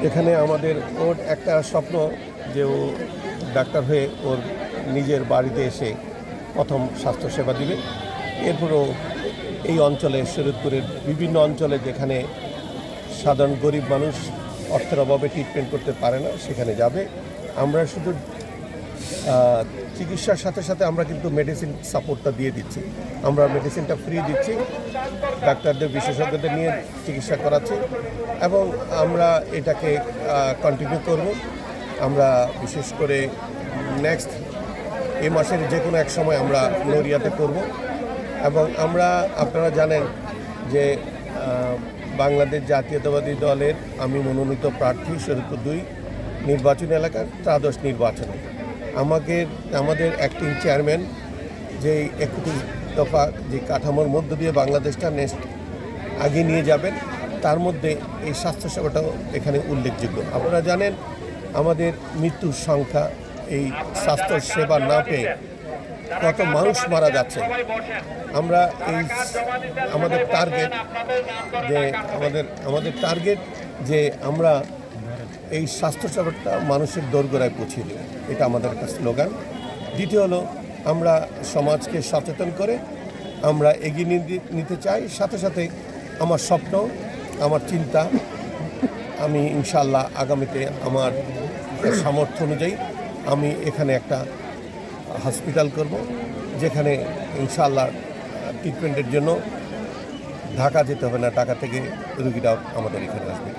এখানে আমাদের ওর একটা স্বপ্ন যে ও ডাক্তার হয়ে ওর নিজের বাড়িতে এসে প্রথম স্বাস্থ্যসেবা দিবে। এরপরও এই অঞ্চলে শরীয়তপুরের বিভিন্ন অঞ্চলে যেখানে সাধারণ গরিব মানুষ অর্থের অভাবে ট্রিটমেন্ট করতে পারে না সেখানে যাবে। আমরা শুধু চিকিৎসার সাথে সাথে আমরা কিন্তু মেডিসিন সাপোর্টটা দিয়ে দিচ্ছি। আমরা মেডিসিনটা ফ্রি দিচ্ছি, ডাক্তারদের বিশেষজ্ঞদের নিয়ে চিকিৎসা করাচ্ছি এবং আমরা এটাকে কন্টিনিউ করব। আমরা বিশেষ করে নেক্সট এই মাসের যে কোনো এক সময় আমরা নড়িয়াতে করব এবং আমরা আপনারা জানেন যে বাংলাদেশ জাতীয়তাবাদী দলের আমি মনোনীত প্রার্থী শরীয়তপুর 2 নির্বাচনী এলাকার ত্রাদশ নির্বাচনে আমাদের অ্যাক্টিং চেয়ারম্যান যে 31 দফা যে কাঠামোর মধ্য দিয়ে বাংলাদেশটা নেক্সট আগে নিয়ে যাবেন, তার মধ্যে এই স্বাস্থ্যসেবাটাও এখানে উল্লেখযোগ্য। আপনারা জানেন আমাদের মৃত্যুর সংখ্যা এই স্বাস্থ্যসেবা না পেয়ে কত মানুষ মারা যাচ্ছে। আমরা এই আমাদের টার্গেট যে আমরা এই স্বাস্থ্যসেবাটা মানুষের দোরগোড়ায় পৌঁছে দেব, এটা আমাদের একটা স্লোগান। দ্বিতীয় হলো আমরা সমাজকে সচেতন করে আমরা এগিয়ে নিতে চাই। সাথে সাথে আমার স্বপ্ন, আমার চিন্তা, আমি ইনশাআল্লাহ আগামীতে আমার সামর্থ্য অনুযায়ী আমি এখানে একটা হসপিটাল করব, যেখানে ইনশাআল্লাহ ট্রিটমেন্টের জন্য ঢাকা যেতে হবে না, ঢাকা থেকে রুগীরাও আমাদের এখানে আসবে।